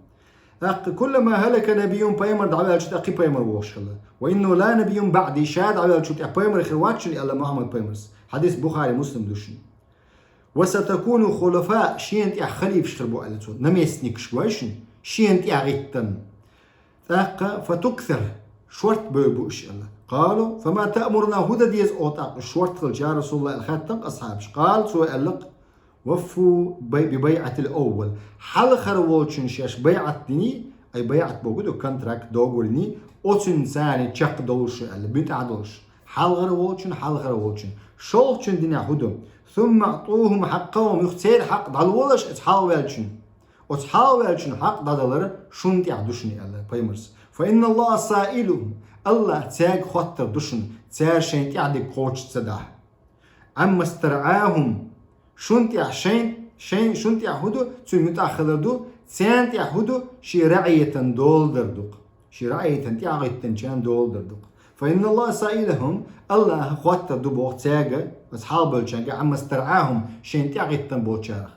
[SPEAKER 1] كلما هلك نبي بيمر دعوة تأقي بيمر وشله وإنه لا نبي بعد شاد على تأقي بيمر خرواتش الله محمد بيمرس حديث بخاري مسلم دوشن وستكون خلفاء شينت خليف شربوا ألتون نم يسنك شويشن شينت غيتن فتكثر شورت بوش الله قالوا فما تأمرنا هدى ديز أوتاق شورت يا رسول الله الخاتم أصحابش قال سوى ألق وفوا ببيعة الأول حال خرواتشن شاش بيعة دني أي بيعة بوجود وكونتراكت دوغورني أوتن ثاني تشق دولش الله بنت عدولش حال خرواتشن شولتشن دنيا هدو ثم أعطوهم حقهم يختار حق دالولش اتحاولشن حق دالر شنت يعدوشني الله بايمرس فإن الله سائلهم الله تاج خطر دوشن تاج شنت يعدي كوتش تداه أما استرعاهم شنت شنت يعهدو تسوي متأخر دو تانت يعهدو شي رعية دول دردق شي رعية تعغي تنشان دول دردق فإن الله سائلهم الله خطر دو بوغ تاج أصحاب الجنة عم استرعاهم شين تعغي تنبوشار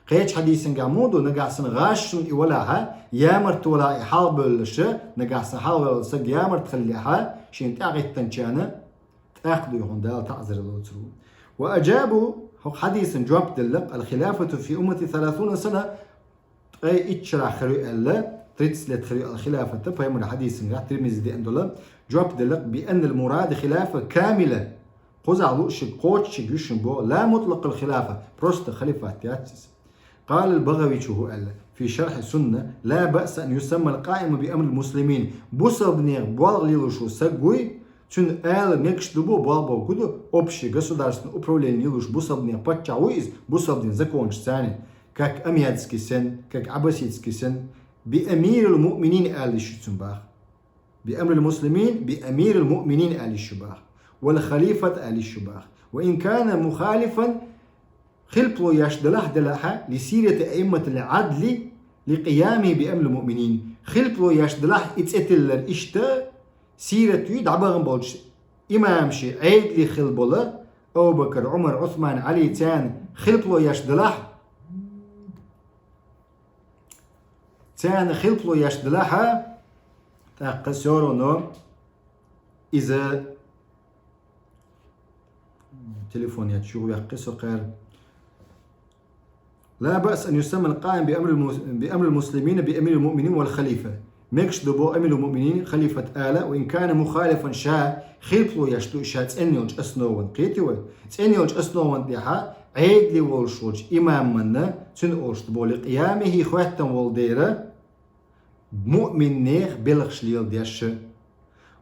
[SPEAKER 1] قيش حديث نجامودو نجاسن غاشن ولاها يامرت ولا حاب الش نجاسن حاول سج يامرت خليها شين تعغي تنشانه تأخذوا هون تعذر الوترو وأجابوا حديث جواب دلق الخلافة في أمتي 30 سنة أي إتشرع خري الله تريتسلت خري الخلافة فهم الحديث نجا ترمز دي أندولا جواب دلق بأن المراد خلافة كاملة قوزع لوش قوتش جوشن بو لا مطلق الخلافة بروست خليفة تياتس قال البغوي شو قال في شرح السنة لا بأس أن يسمى القائم بأمر المسلمين بوصل نير بوالغ شو سجوي تون آل ميكش دبو بالبو كدو أبشي государственное управление луж бусабния подчауиз бусабдин закончится как амиадский сен как аббасидский сен بأمير المؤمنين آل الشتنباخ بأمر المسلمين بأمير المؤمنين آل الشباخ والخليفة آل الشباخ وإن كان مخالفا خلطو يشدلح دلحة لسيرة أئمة العدل لقيامه بأمر المؤمنين خلطو يشدلح اتسأتل الاشتاء سيرة يد عبارة بولش إمام شي عيد لي خلبولا أبو بكر عمر عثمان علي تان خلطو يشدلح تان خلطو يشدلح تقصيرو نو إذا تليفونيات شو يقص قير لا بأس أن يسمى القائم بأمر المسلمين بأمير المؤمنين والخليفة ميكش دبو أمير المؤمنين خليفة آلة وإن كان مخالفا شاء خلطو يشتو شاء تسأنيوج أسنوان قيتيوه تسأنيوج أسنوان ديها عيد لي والشوج إمام منا تنقوش دبو لقيامه خواتن والديرة مؤمن نيخ بلغش ليل ديش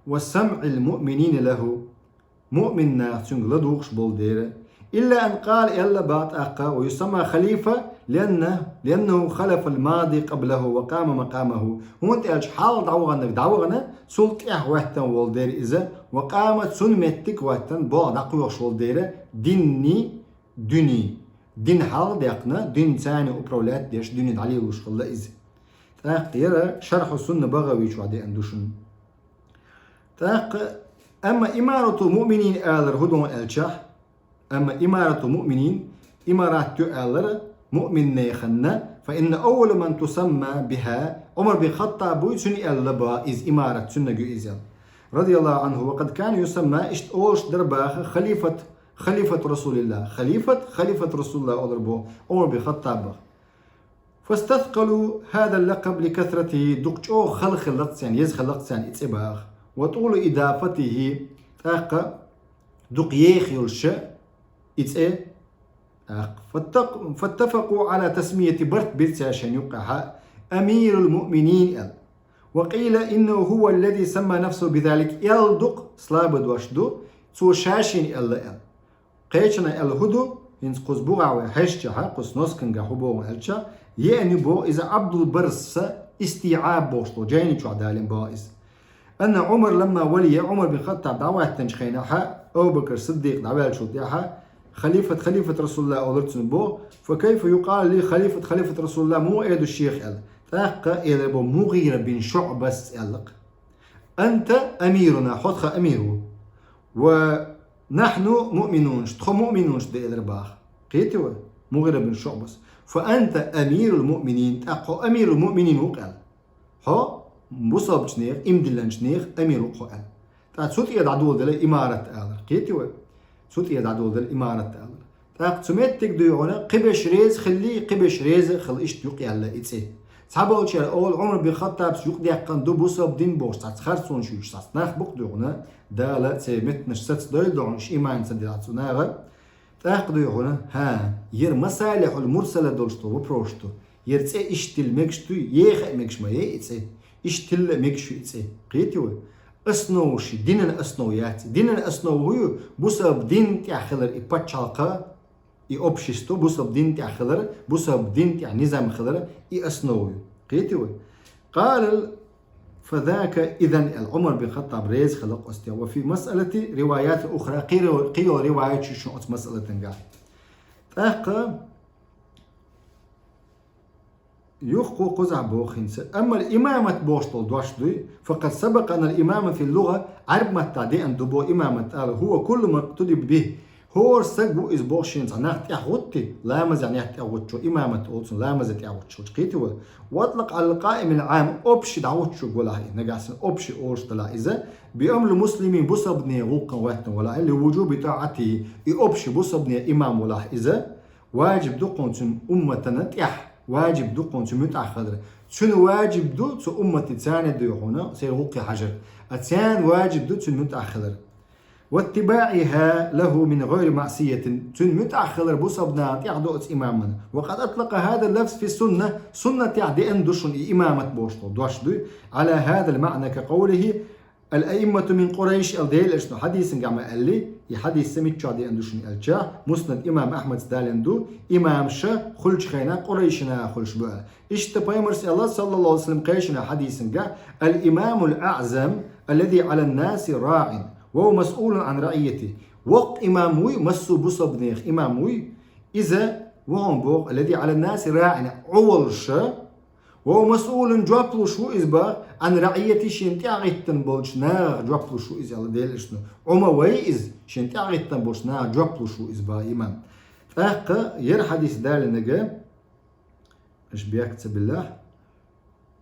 [SPEAKER 1] وسمع المؤمنين له مؤمن ناخ تنقلدوخش بالديرة إلا أن قال إلا بعد أقا ويسمى خليفة لأنه خلف الماضي قبله وقام مقامه هو أنت ألش حال دعوغنا سلط وقتا والدير إذا وقامت سنمتك وقتا بعد أقوش والدير ديني دين حال ديقنا دين ثاني أبرولات ديش دين علي وش الله إذا تاق شرح السنة بغوي شو عدي أندوشن تاق أما إمارة المؤمنين آلر هدون الشح أما إمارة المؤمنين إمارات آلر مؤمن نيخنا فإن أول من تسمى بها عمر بن الخطاب سني اللبا إز إمارة سنة إزال رضي الله عنه وقد كان يسمى إشت أوش درباخ خليفة رسول الله خليفة رسول الله أضربه عمر بن الخطاب فاستثقلوا هذا اللقب لكثرته دقشو خلق اللقسان يزخل اللقسان إتباخ وطول إضافته تاق دقيخ يلش إتأ فاتفقوا على تسمية برت بيرتاشن يقع أمير المؤمنين وقيل إنه هو الذي سمى نفسه بذلك يلدق سلابد واشدو تو شاشين ال قيشنا الهدو إن قصبوع وحشتها قص نسكن جحبو وحشة يعني بو إذا عبد البرس استيعاب بوشلو جاني شو عدالين بائز أن عمر لما ولي عمر بن الخطاب دعوات تنشخينها أبو بكر الصديق دعوات شو تياها خليفة رسول الله أولرتن بو فكيف يقال لي خليفة رسول الله مو أيد الشيخ ال تاقى إلى بو مغيرة بن شعبة سألق أنت أميرنا خدخ أميره ونحن مؤمنون شتخو مؤمنون شتخو الرباخ قيتوا مغيرة بن شعبة فأنت أمير المؤمنين تاقى أمير المؤمنين وقال ها بوصاب شنيخ إمدلن شنيخ أمير قال تا صوت يد عدول دل إمارة آلر قيتوا صوت يد عدول دل إمارة آلر تا قسمت تقدو هنا قبش ريز خلي قبش ريز خل إيش يقي على إتسي صحابة شيء أول عمر بن الخطاب سيق دي قن دو بوصاب دين بوش تا خرصون شوش تا ناخ بقدو هنا دا لا سمت نشست دوي دونش إيمان سندلات سناغ تاخدو هنا ها ير مصالح المرسلة دولشتو وبروشتو يرتسي إشتل مكشتو يخ مكشما يتسي إشتل مكشو يتسي قيتوا أسنوشي دينن أسنويات دينن أسنوهيو بوسب دين تاخلر إباتشالقا إي أوبشيستو بوسب دين تاخلر بوسب دين تاع نظام خلر إي أسنوهيو قيتوا قال فذاك إذن العمر بن الخطاب ريز خلق أستيا وفي مسألة روايات أخرى قيل روايات شو مسألة تنقال تاقا يخقو قزع بوخنس أما الإمامة بوشتل دوشدوي فقد سبق أن الإمامة في اللغة عرب متعدي أن دبو إمامة هو كل ما اقتدي به هو سجبو إز بوشينز نحت يحوتي لا مز يعني يحوتشو إمامة أولسون لا مز يحوتشو قيتوا واطلق على القائم العام أبشي دعوتشو ولا هي نجاسن أبشي أورش تلا إذا بأمر المسلمين بصبني غوقا وقتا ولا لوجوب طاعته أبشي بصبني إمام ولا إذا واجب دقون أمتنا تيح واجب دقون متأخر شنو واجب دو تو أمة تاني دو هنا سير غوقي حجر الثاني واجب دو متأخر واتباعها له من غير معصية تن متأخر بصبنا تعدو إماما وقد أطلق هذا اللفظ في السنة سنة تعدي أندشن إمامة بوشتو دوشدو على هذا المعنى كقوله الأئمة من قريش الديل إشنو حديث جمع قال لي يحديث سميت تعدي أندشن الجا مسند إمام أحمد ستالندو إمام شا خلش خينا قريشنا خلش بقى اشتبايمرس الله صلى الله عليه وسلم قيشنا حديث جا الإمام الأعظم الذي على الناس راع وهو مسؤول عن رعيته وقت إماموي مسو بصبنيخ إماموي إذا وهم بوغ الذي على الناس راعنا عولش وهو مسؤول جوابلو شو إزبا عن رعيته شنتي عغيتن بولش ناغ جوابلو شو إز على ديل إشنو عما ويز شنتي عغيتن بولش ناغ جوابلو شو إزبا إمام فأقا ير حديث دال نجا إيش بيكتب بالله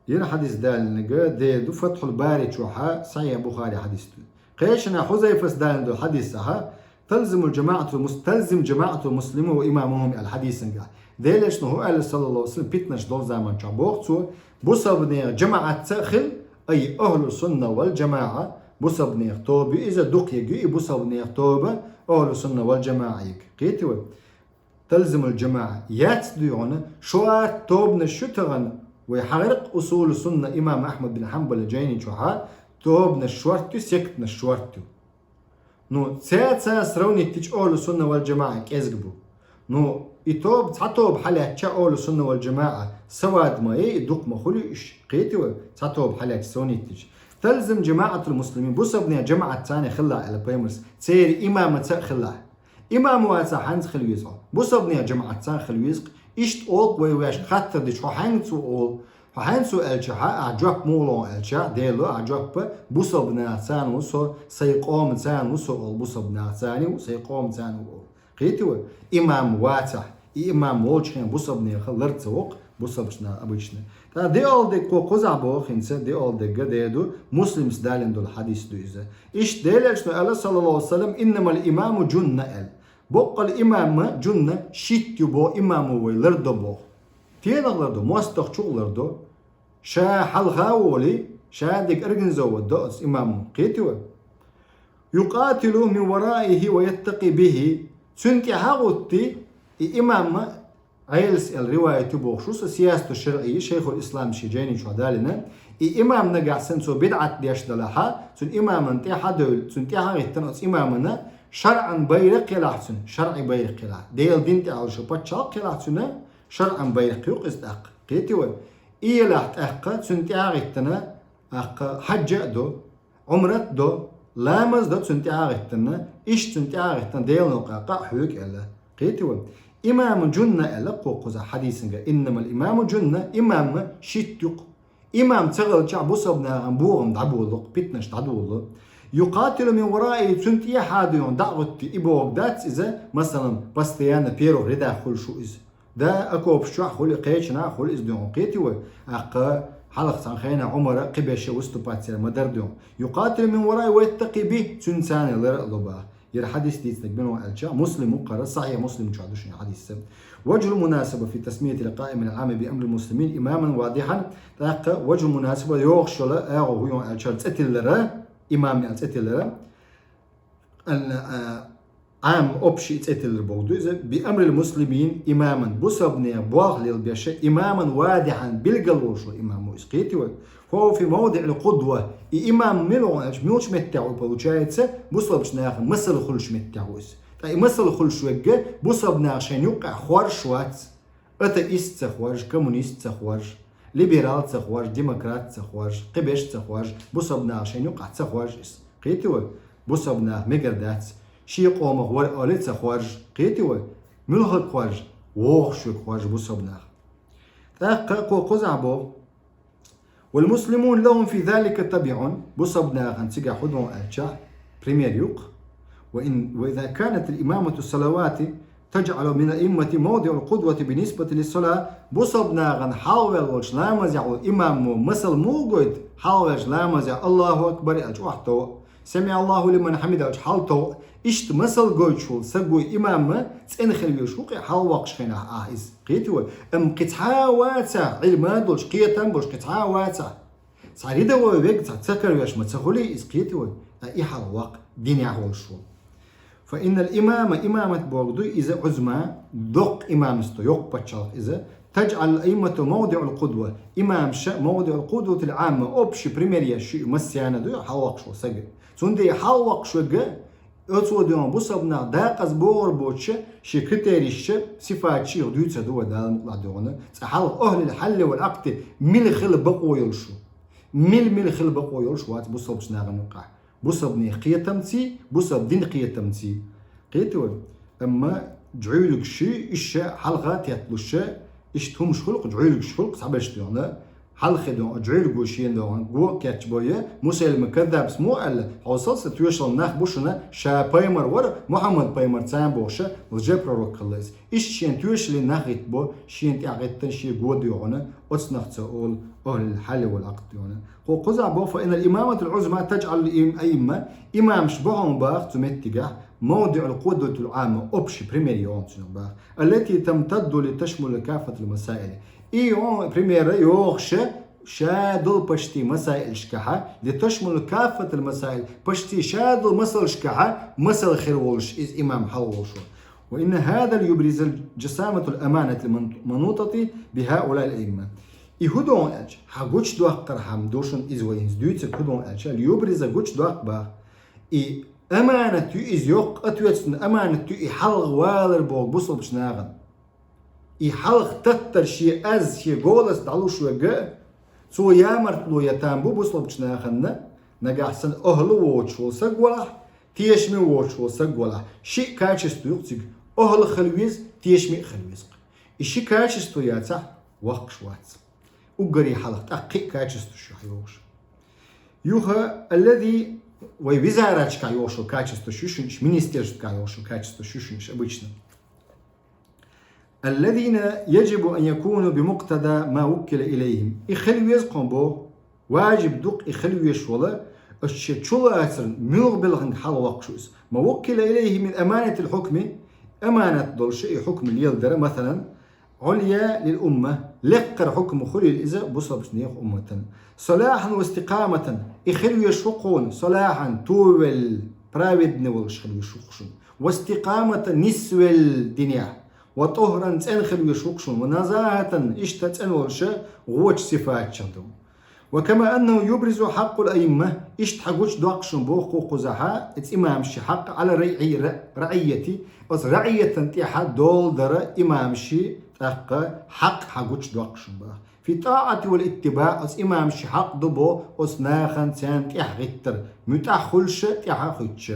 [SPEAKER 1] ير حديث دال نجا دو فتح الباري شوحا صحيح بخاري حديثته قيشنا حذيفة دال دو حديثها تلزم جماعة المسلمين وإمامهم الحديث نجا ديلش نهو قال صلى الله عليه وسلم بيتنش دول زمان شعبوغتو بصبني جماعة تأخل أي أهل السنة والجماعة بصبني طوب إذا دق يجي بصبني طوب أهل السنة والجماعة قيتوا تلزم الجماعة ياتديون شوات طوب نشتغن ويحرق أصول السنة إمام أحمد بن حنبل الجيني شوحا طوب نشورتو سكت نشورتو نو تسات سروني تيج أهل السنة والجماعة كيزقبو نو إتوب تعطوب حالات شا أهل السنة والجماعة سواد ما يدق ما خليش قيتوا تعطوب حالات سوني تيج تلزم جماعة المسلمين بصبني جماعة ثانية خلا على بايمرس تسير إمامة خلا إمام واسع حنز خلويزق بصبني جماعة ثانية خلويزق إشت أول ويش خاطر دي شو حنسو أول حنسو الشها أعجب مولون الشها ديلو أعجب بصبنا ثاني وصو سيقوم ثاني وصو بصبنا ثاني وسيقوم ثاني قيتوا إمام واسع إمام وولشين بصبني خلرت سوق بصبشنا أبوشنا تا دي أول دي قوزع بو خنسة دي أول دي قديدو مسلم سدالين دول حديث دو إذا إيش ديلش قال صلى الله عليه وسلم إنما الإمام جنة بقى الإمام جنة شيت بو إمام ويلردو بو تيلردو موستخشولردو شا حلخاولي شا ديك أرجنزو ودوس إمام قيتوا يقاتل من ورائه ويتقي به سنتي هاغوتي إمام عيلس الرواية بوخشوس سياسة الشرعية شيخ الإسلام شجاني شو دالنا إمام نجع سنسو بدعة ديش دلها سن إمام انتي حدول سنتي هاغيتنس إمامنا شرعا بيرق يلحسن شرعي بيرق يلح ديل دينتي على شو بتشاق يلحسن شرعا بيرق يقصد أق قيتوا إيه لحت أق سنتي هاغيتنا أق حج دو عمرت دو لامز دو سنتي هاغيتنا إيش سنتي هاغيتنا ديل نقاقا حيوك إلا قيتوا إمام جنة إلا قوقزا حديثا إنما الإمام جنة إمام شيتيق إمام تغل شعب صبنا أنبوغم دعبولق بيتنش دعبولق يقاتل من ورائه سنتي حاديون دعوتي إبوغ دات إذا مثلا باستيانا بيرو ردا خل شو إذا دا أكوب شو خل قيشنا خل إز دون قيتوا أقا حلق عن خينا عمر قبش وستباتير مدردون يقاتل من وراء ويتقي به تنسان لرقلبه ير حديث ديت نقبلوا الجا مسلم قرر صحيح مسلم تشادوش حديث وجه المناسبة في تسمية القائم العام بأمر المسلمين إماما واضحا تلقى وجه المناسبة يوخشل أو هو الجا تأتلرا إمام تأتلرا عام أبشي تأتلر بودو بأمر المسلمين إماما بصبني بواغ للبيشة إماما واضحا بالقلوش إمام إسقيتي فهو في موضع القدوة إمام ملوش متعو بوجايتسه بصبش ناخ مثل خلش متعوس طيب مثل خلش وجه بصبنا عشان يوقع خوار شوات أتئيست خوارج كومونيست خوارج ليبرال خوارج ديمقراط خوارج قبش خوارج بصبنا عشان يوقع خوارج قيتوا بصبنا مقردات شي قوم خوار أوليت خوارج قيتوا ملغ خوارج ووخ شو خوارج بصبنا تاقا قزعبو والمسلمون لهم في ذلك تبع بصبنا غنتيجا حدهم ألجا بريمير يوق وإذا كانت الإمامة الصلوات تجعل من الأئمة موضع القدوة بالنسبة للصلاة بصبنا غن حاول وجلامز يعو الإمام مثل موجود حاول وجلامز الله أكبر أجوحته سمع الله لمن حمده أجحالته إشت مثل جوجول سجوي إمام تنخل يشوق حال وقش خنا عايز قيتوا قطعة واسع علم دولش قيتم بوش قطعة واسع صاريدا وبيك تذكر ويش ما تسخولي إز قيتوا إحال وق ديني عول شو فإن إمامة بوغدو إذا عزمة دق إمامستو يق بتشال إذا تجعل الأئمة موضع القدوة إمام موضع القدوة العامة أبش بريميريا شيء مسيانة دو حلق شو سجل سندي حلق شو جا أتصودون بصبنا داقز بور بوتش شي كريتيريش صفات شي غدوت سدوا دال مقلادونا تحلق أهل الحل والعقد مل خل بقويل شو مل خل بقويل شو وات بصبش نغنقع بصبني قيتمتي بصب دين قيتمتي قيتوا أما جعلك شيء إيش حلقات يطلش إيش تهمش خلق جعلك خلق صعبش ديونا حلقة دون جعلك وشين دون جو كاتبوية مسلم كذاب اسمه ألا حصل ستوشل ناخ بوشنا شا بايمر ور محمد بايمر تام بوشة وجاب روكلز إيش شين توشل ناخت بو شين تعقد شيء جو ديونا أتصنع تقول أهل الحل والعقد ديونا وقزع بو فإن الإمامة العظمى تجعل الأئمة إمام شبههم باخ تمتجه موضع القدوة العامة أبش بريميريون التي تمتد لتشمل كافة المسائل إيون بريمير يوخش شادل بشتي مسائل شكحة لتشمل كافة المسائل بشتي شادل مسألة شكحة مسألة خير ولش إز إمام حلوش وإن هذا يبرز جسامة الأمانة المنوطة بهؤلاء الأئمة يهودون أج حقوش دوق ترحم دوشن إزوينز دويتس كودون أج يبرز حقوش دوق با أمانة تو إز يوق أتويتسن أمانة تو إحلغ والر بوغ بوصل بشناغن إحلغ تتر شي أز شي غولس دعلو شوغا سو يامرتلو يتامبو بوصل بشناغن نقاحسن أهلو ووشو سقولا تيشمي ووشو سقولا شي كاتشستو يقتق أهل خلويز تيشمي خلويز إشي كاتشستو ياتح وق شوات وقري حلق أقي كاتشستو شو حيوش يوها الذي ووزارات كايوشو качество شوشنش министерство كايوشو качество شوشنش обычно الذين يجب أن يكونوا بمقتضى ما وكل إليهم يخلوا يزقون بو واجب دق يخلوا يشولا الشتشولا أثر مغبلغن حال وقشوس ما وكل إليه من أمانة الحكم أمانة دول شيء حكم اليلدر مثلا عليا للأمة لقر حكم خلي الإزاء بصب سنيخ أمة صلاحا واستقامة يخلوا يشوقون صلاحا تول براود نولش خلوا يشوقشون واستقامة نسوى الدنيا وطهرا تنخلوا يشوقشون ونزاهة اشتت أنولش غوش صفات شدهم وكما أنه يبرز حق الأئمة اشتحقوش دوقشن بوخو قزحاء إمام شي حق على رعيتي بس رعية تنتيحة دول در إمام شي حق حقوش دوقشن بوخ في طاعة والاتباع أس إمام شي حق دبو أس ناخن تنتيح غتر متأخلش تيحا خيتش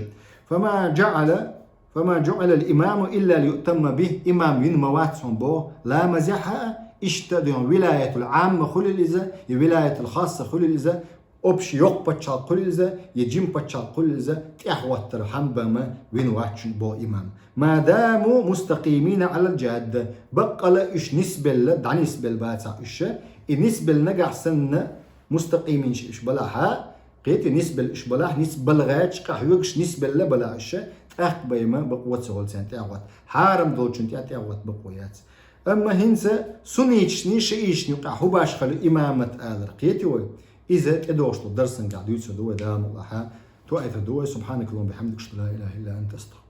[SPEAKER 1] فما جعل الإمام إلا ليؤتم به إمام ينمواتهم بو لا مزحها اشتدون ولاية العامة خل الإزا ولاية الخاصة خل الإزا أبش يق بتشال خل الإزا يجيم بتشال خل الإزا تحوتر حنبما وين واتشن بو إمام ما داموا مستقيمين على الجادة بقى لا إيش نسبة دعني نسبة باتع إيش النسبة لنقع سنة مستقيمين إيش بلاها قيت نسبة إيش بلاه نسبة لغاية قح يوكش نسبة لا بلاش أخ بيما بقوة سؤال سنت أغوات حارم دولشنت أغوات بقويات أما هنسا سنيتشني شيء يقع هو باش خلو إمامة آل قيتي إذا كدوش درسن قاعد يوسف دوا دام الله تو أيث دوا سبحانك اللهم بحمدك لا إله إلا أنت أستغفرك.